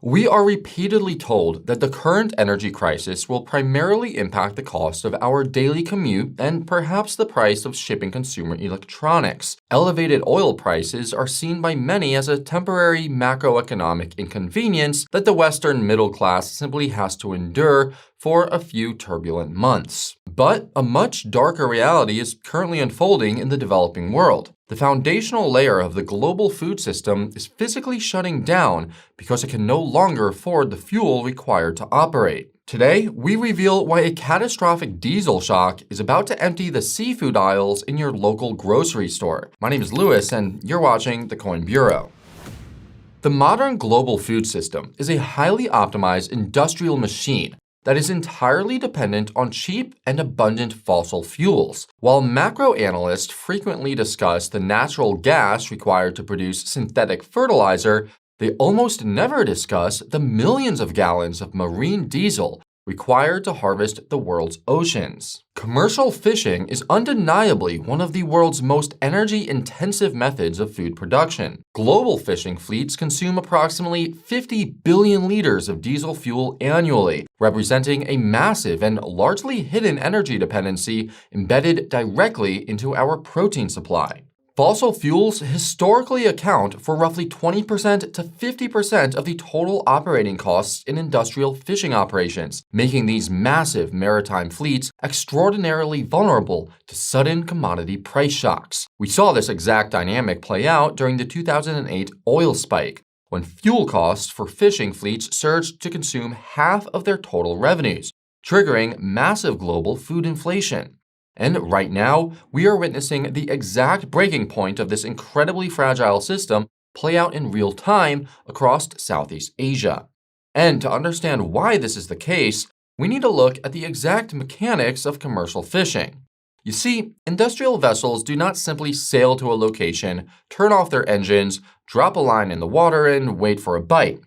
We are repeatedly told that the current energy crisis will primarily impact the cost of our daily commute and perhaps the price of shipping consumer electronics. Elevated oil prices are seen by many as a temporary macroeconomic inconvenience that the Western middle class simply has to endure for a few turbulent months. But a much darker reality is currently unfolding in the developing world. The foundational layer of the global food system is physically shutting down because it can no longer afford the fuel required to operate. Today, we reveal why a catastrophic diesel shock is about to empty the seafood aisles in your local grocery store. My name is Lewis, and you're watching The Coin Bureau. The modern global food system is a highly optimized industrial machine that is entirely dependent on cheap and abundant fossil fuels. While macro analysts frequently discuss the natural gas required to produce synthetic fertilizer, they almost never discuss the millions of gallons of marine diesel required to harvest the world's oceans. Commercial fishing is undeniably one of the world's most energy-intensive methods of food production. Global fishing fleets consume approximately 50 billion liters of diesel fuel annually, representing a massive and largely hidden energy dependency embedded directly into our protein supply. Fossil fuels historically account for roughly 20% to 50% of the total operating costs in industrial fishing operations, making these massive maritime fleets extraordinarily vulnerable to sudden commodity price shocks. We saw this exact dynamic play out during the 2008 oil spike, when fuel costs for fishing fleets surged to consume half of their total revenues, triggering massive global food inflation. And right now, we are witnessing the exact breaking point of this incredibly fragile system play out in real time across Southeast Asia. And to understand why this is the case, we need to look at the exact mechanics of commercial fishing. You see, industrial vessels do not simply sail to a location, turn off their engines, drop a line in the water, and wait for a bite.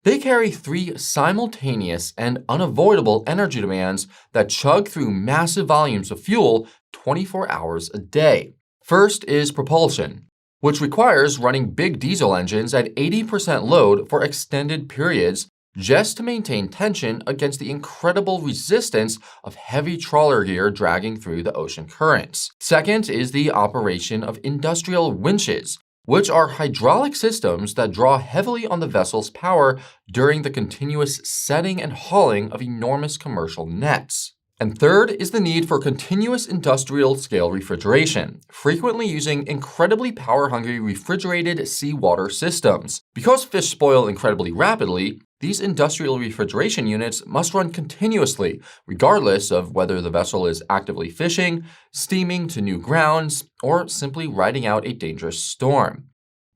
They carry three simultaneous and unavoidable energy demands that chug through massive volumes of fuel 24 hours a day. First is propulsion, which requires running big diesel engines at 80% load for extended periods just to maintain tension against the incredible resistance of heavy trawler gear dragging through the ocean currents. Second is the operation of industrial winches, which are hydraulic systems that draw heavily on the vessel's power during the continuous setting and hauling of enormous commercial nets. And third is the need for continuous industrial-scale refrigeration, frequently using incredibly power-hungry refrigerated seawater systems. Because fish spoil incredibly rapidly, these industrial refrigeration units must run continuously, regardless of whether the vessel is actively fishing, steaming to new grounds, or simply riding out a dangerous storm.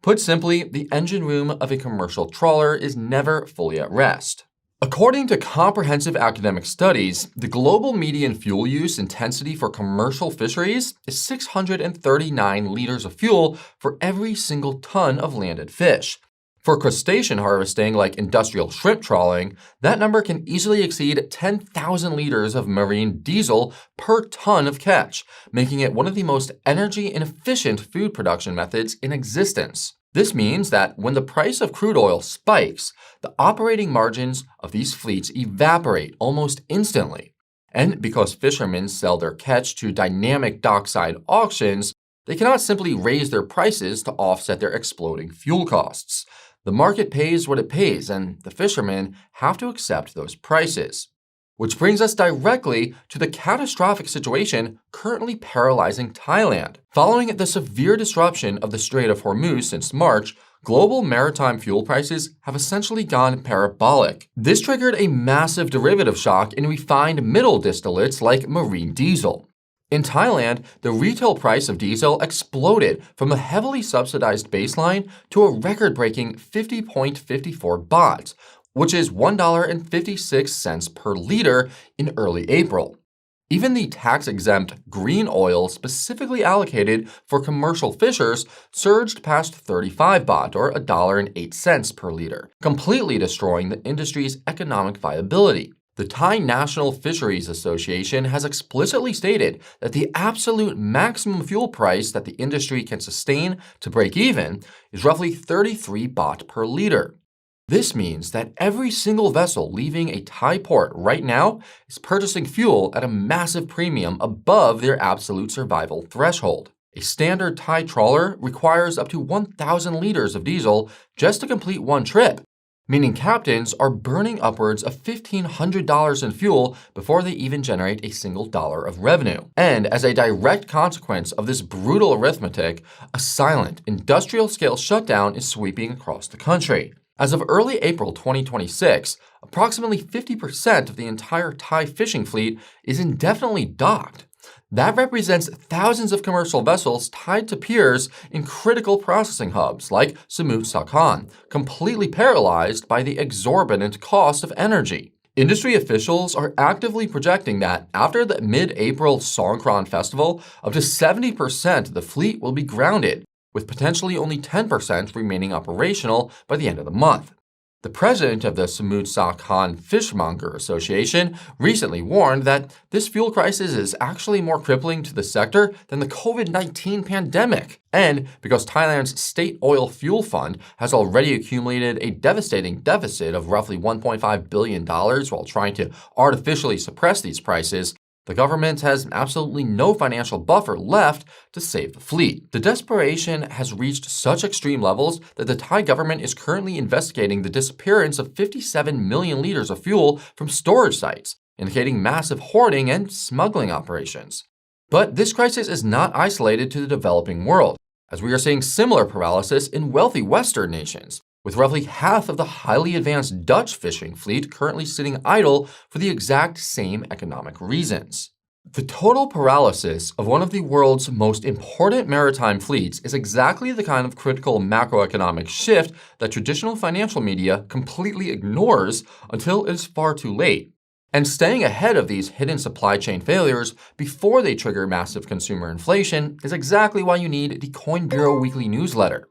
Put simply, the engine room of a commercial trawler is never fully at rest. According to comprehensive academic studies, the global median fuel use intensity for commercial fisheries is 639 liters of fuel for every single ton of landed fish. For crustacean harvesting like industrial shrimp trawling, that number can easily exceed 10,000 liters of marine diesel per ton of catch, making it one of the most energy inefficient food production methods in existence. This means that when the price of crude oil spikes, the operating margins of these fleets evaporate almost instantly. And because fishermen sell their catch to dynamic dockside auctions, they cannot simply raise their prices to offset their exploding fuel costs. The market pays what it pays, and the fishermen have to accept those prices. Which brings us directly to the catastrophic situation currently paralyzing Thailand. Following the severe disruption of the Strait of Hormuz since March, global maritime fuel prices have essentially gone parabolic. This triggered a massive derivative shock in refined middle distillates like marine diesel. In Thailand, the retail price of diesel exploded from a heavily subsidized baseline to a record-breaking 50.54 baht, which is $1.56 per liter in early April. Even the tax-exempt green oil specifically allocated for commercial fishers surged past 35 baht or $1.08 per liter, completely destroying the industry's economic viability. The Thai National Fisheries Association has explicitly stated that the absolute maximum fuel price that the industry can sustain to break even is roughly 33 baht per liter. This means that every single vessel leaving a Thai port right now is purchasing fuel at a massive premium above their absolute survival threshold. A standard Thai trawler requires up to 1,000 liters of diesel just to complete one trip, meaning captains are burning upwards of $1,500 in fuel before they even generate a single dollar of revenue. And as a direct consequence of this brutal arithmetic, a silent, industrial-scale shutdown is sweeping across the country. As of early April 2026, approximately 50% of the entire Thai fishing fleet is indefinitely docked. That represents thousands of commercial vessels tied to piers in critical processing hubs like Samut Sakhon, completely paralyzed by the exorbitant cost of energy. Industry officials are actively projecting that after the mid-April Songkran festival, up to 70% of the fleet will be grounded, with potentially only 10% remaining operational by the end of the month. The president of the Samut Sakhon Fishmonger Association recently warned that this fuel crisis is actually more crippling to the sector than the COVID-19 pandemic. And because Thailand's state oil fuel fund has already accumulated a devastating deficit of roughly $1.5 billion while trying to artificially suppress these prices, the government has absolutely no financial buffer left to save the fleet. The desperation has reached such extreme levels that the Thai government is currently investigating the disappearance of 57 million liters of fuel from storage sites, indicating massive hoarding and smuggling operations. But this crisis is not isolated to the developing world, as we are seeing similar paralysis in wealthy Western nations, with roughly half of the highly advanced Dutch fishing fleet currently sitting idle for the exact same economic reasons. The total paralysis of one of the world's most important maritime fleets is exactly the kind of critical macroeconomic shift that traditional financial media completely ignores until it is far too late. And staying ahead of these hidden supply chain failures before they trigger massive consumer inflation is exactly why you need the Coin Bureau weekly newsletter.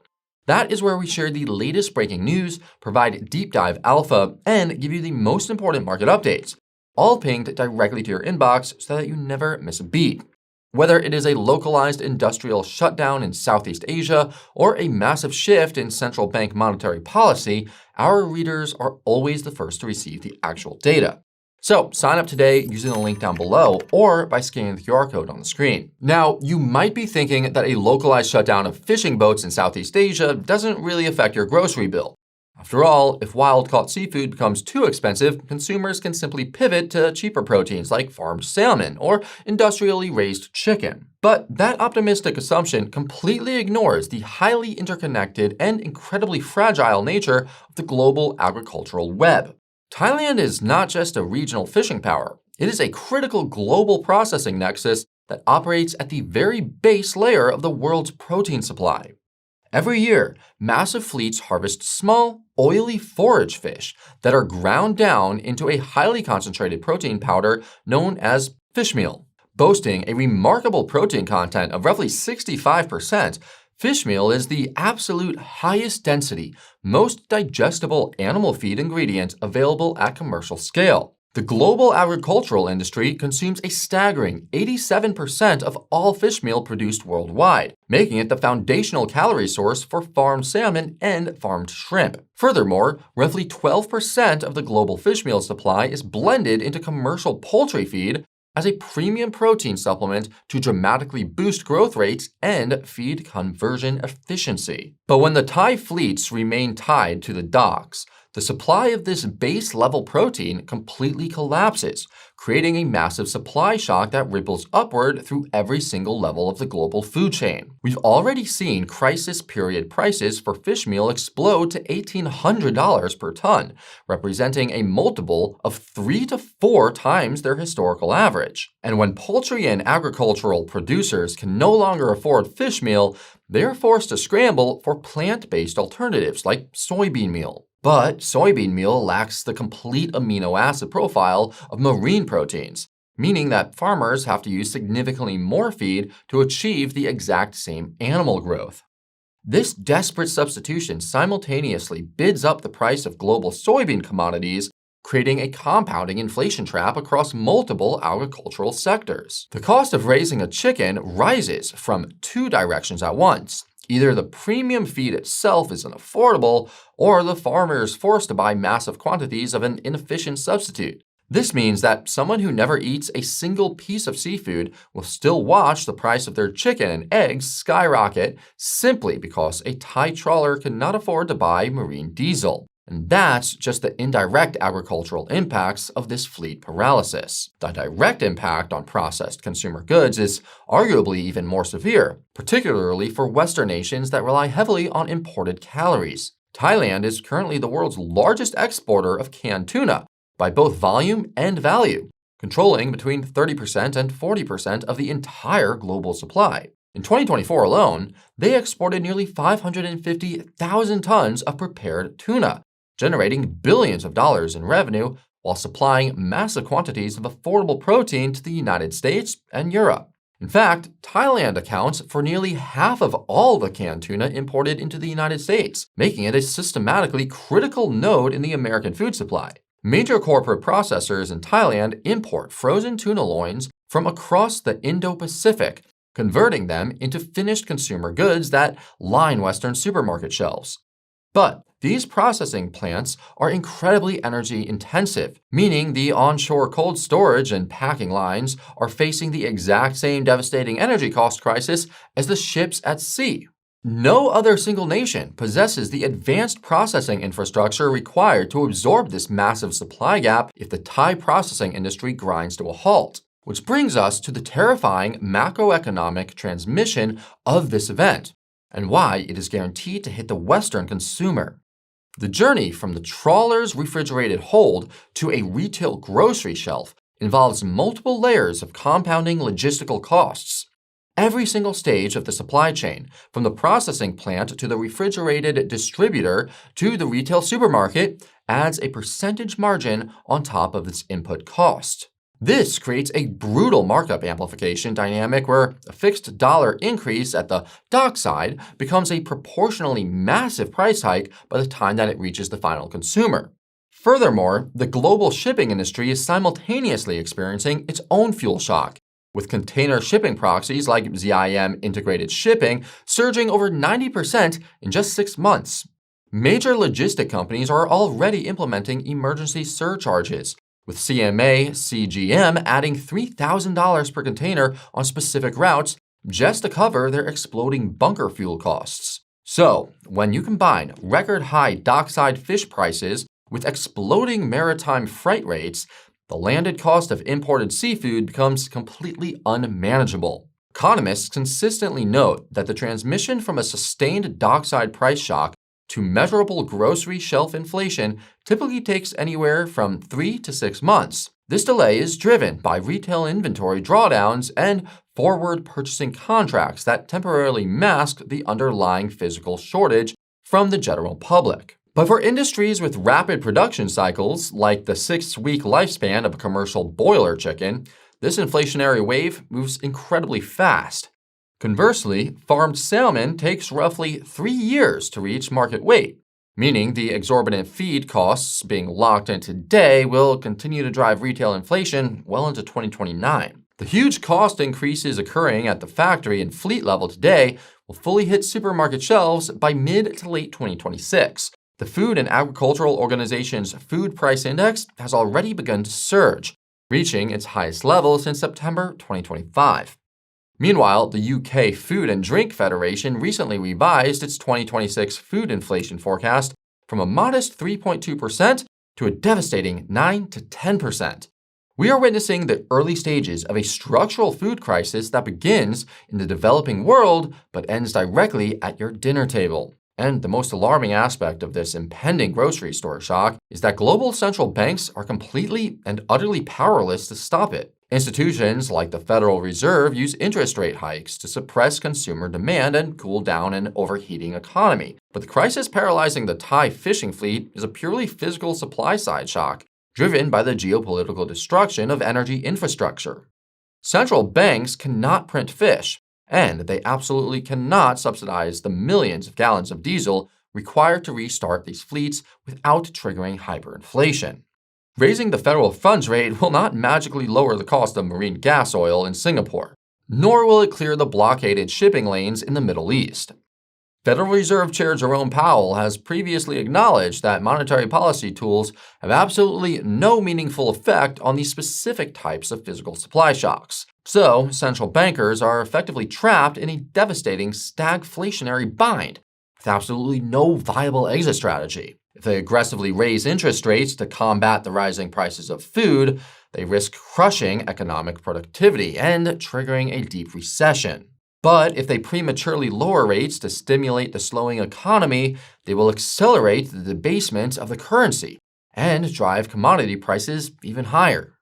That is where we share the latest breaking news, provide deep dive alpha, and give you the most important market updates, all pinged directly to your inbox so that you never miss a beat. Whether it is a localized industrial shutdown in Southeast Asia or a massive shift in central bank monetary policy, our readers are always the first to receive the actual data. So sign up today using the link down below or by scanning the QR code on the screen. Now, you might be thinking that a localized shutdown of fishing boats in Southeast Asia doesn't really affect your grocery bill. After all, if wild-caught seafood becomes too expensive, consumers can simply pivot to cheaper proteins like farmed salmon or industrially raised chicken. But that optimistic assumption completely ignores the highly interconnected and incredibly fragile nature of the global agricultural web. Thailand is not just a regional fishing power. It is a critical global processing nexus that operates at the very base layer of the world's protein supply. Every year, massive fleets harvest small, oily forage fish that are ground down into a highly concentrated protein powder known as fishmeal. Boasting a remarkable protein content of roughly 65%, Fishmeal is the absolute highest density, most digestible animal feed ingredient available at commercial scale. The global agricultural industry consumes a staggering 87% of all fishmeal produced worldwide, making it the foundational calorie source for farmed salmon and farmed shrimp. Furthermore, roughly 12% of the global fishmeal supply is blended into commercial poultry feed as a premium protein supplement to dramatically boost growth rates and feed conversion efficiency. But when the Thai fleets remain tied to the docks, the supply of this base-level protein completely collapses, creating a massive supply shock that ripples upward through every single level of the global food chain. We've already seen crisis period prices for fishmeal explode to $1,800 per ton, representing a multiple of 3 to 4 times their historical average. And when poultry and agricultural producers can no longer afford fishmeal, they are forced to scramble for plant-based alternatives like soybean meal. But soybean meal lacks the complete amino acid profile of marine proteins, meaning that farmers have to use significantly more feed to achieve the exact same animal growth. This desperate substitution simultaneously bids up the price of global soybean commodities, creating a compounding inflation trap across multiple agricultural sectors. The cost of raising a chicken rises from 2 directions at once. Either the premium feed itself isn't affordable, or the farmer is forced to buy massive quantities of an inefficient substitute. This means that someone who never eats a single piece of seafood will still watch the price of their chicken and eggs skyrocket simply because a Thai trawler cannot afford to buy marine diesel. And that's just the indirect agricultural impacts of this fleet paralysis. The direct impact on processed consumer goods is arguably even more severe, particularly for Western nations that rely heavily on imported calories. Thailand is currently the world's largest exporter of canned tuna, by both volume and value, controlling between 30% and 40% of the entire global supply. In 2024 alone, they exported nearly 550,000 tons of prepared tuna, generating billions of dollars in revenue while supplying massive quantities of affordable protein to the United States and Europe. In fact, Thailand accounts for nearly half of all the canned tuna imported into the United States, making it a systematically critical node in the American food supply. Major corporate processors in Thailand import frozen tuna loins from across the Indo-Pacific, converting them into finished consumer goods that line Western supermarket shelves. But these processing plants are incredibly energy intensive, meaning the onshore cold storage and packing lines are facing the exact same devastating energy cost crisis as the ships at sea. No other single nation possesses the advanced processing infrastructure required to absorb this massive supply gap if the Thai processing industry grinds to a halt. Which brings us to the terrifying macroeconomic transmission of this event, and why it is guaranteed to hit the Western consumer. The journey from the trawler's refrigerated hold to a retail grocery shelf involves multiple layers of compounding logistical costs. Every single stage of the supply chain, from the processing plant to the refrigerated distributor to the retail supermarket, adds a percentage margin on top of its input cost. This creates a brutal markup amplification dynamic where a fixed dollar increase at the dockside becomes a proportionally massive price hike by the time that it reaches the final consumer. Furthermore, the global shipping industry is simultaneously experiencing its own fuel shock, with container shipping proxies like ZIM Integrated Shipping surging over 90% in just 6 months. Major logistic companies are already implementing emergency surcharges, with CMA CGM adding $3,000 per container on specific routes just to cover their exploding bunker fuel costs. So, when you combine record-high dockside fish prices with exploding maritime freight rates, the landed cost of imported seafood becomes completely unmanageable. Economists consistently note that the transmission from a sustained dockside price shock to measurable grocery shelf inflation typically takes anywhere from 3 to 6 months. This delay is driven by retail inventory drawdowns and forward purchasing contracts that temporarily mask the underlying physical shortage from the general public. But for industries with rapid production cycles, like the 6-week lifespan of a commercial boiler chicken, this inflationary wave moves incredibly fast. Conversely, farmed salmon takes roughly 3 years to reach market weight, meaning the exorbitant feed costs being locked in today will continue to drive retail inflation well into 2029. The huge cost increases occurring at the factory and fleet level today will fully hit supermarket shelves by mid to late 2026. The Food and Agricultural Organization's Food Price Index has already begun to surge, reaching its highest level since September 2025. Meanwhile, the UK Food and Drink Federation recently revised its 2026 food inflation forecast from a modest 3.2% to a devastating 9 to 10%. We are witnessing the early stages of a structural food crisis that begins in the developing world but ends directly at your dinner table. And the most alarming aspect of this impending grocery store shock is that global central banks are completely and utterly powerless to stop it. Institutions like the Federal Reserve use interest rate hikes to suppress consumer demand and cool down an overheating economy. But the crisis paralyzing the Thai fishing fleet is a purely physical supply-side shock, driven by the geopolitical destruction of energy infrastructure. Central banks cannot print fish, and they absolutely cannot subsidize the millions of gallons of diesel required to restart these fleets without triggering hyperinflation. Raising the federal funds rate will not magically lower the cost of marine gas oil in Singapore, nor will it clear the blockaded shipping lanes in the Middle East. Federal Reserve Chair Jerome Powell has previously acknowledged that monetary policy tools have absolutely no meaningful effect on these specific types of physical supply shocks. So, central bankers are effectively trapped in a devastating stagflationary bind with absolutely no viable exit strategy. If they aggressively raise interest rates to combat the rising prices of food, they risk crushing economic productivity and triggering a deep recession. But if they prematurely lower rates to stimulate the slowing economy, they will accelerate the debasement of the currency and drive commodity prices even higher.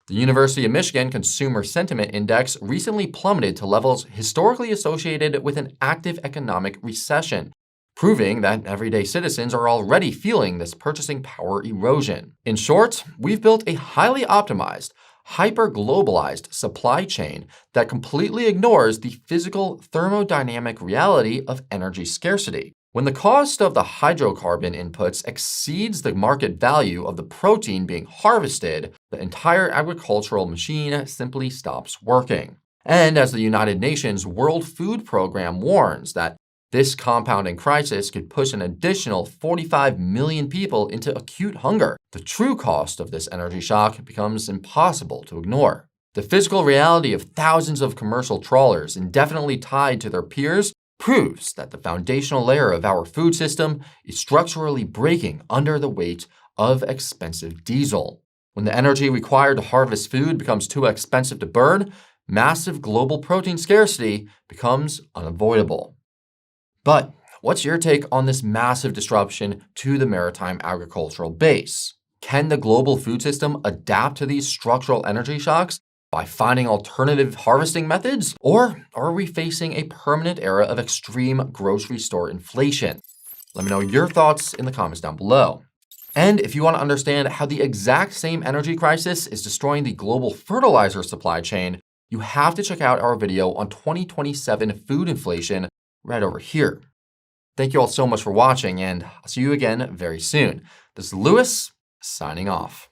The University of Michigan Consumer Sentiment Index recently plummeted to levels historically associated with an active economic recession, proving that everyday citizens are already feeling this purchasing power erosion. In short, we've built a highly optimized, hyper-globalized supply chain that completely ignores the physical thermodynamic reality of energy scarcity. When the cost of the hydrocarbon inputs exceeds the market value of the protein being harvested, the entire agricultural machine simply stops working. And as the United Nations World Food Program warns that this compounding crisis could push an additional 45 million people into acute hunger, the true cost of this energy shock becomes impossible to ignore. The physical reality of thousands of commercial trawlers indefinitely tied to their peers proves that the foundational layer of our food system is structurally breaking under the weight of expensive diesel. When the energy required to harvest food becomes too expensive to burn, massive global protein scarcity becomes unavoidable. But what's your take on this massive disruption to the maritime agricultural base? Can the global food system adapt to these structural energy shocks by finding alternative harvesting methods? Or are we facing a permanent era of extreme grocery store inflation? Let me know your thoughts in the comments down below. And if you want to understand how the exact same energy crisis is destroying the global fertilizer supply chain, you have to check out our video on 2027 food inflation right over here. Thank you all so much for watching, and I'll see you again very soon. This is Lewis, signing off.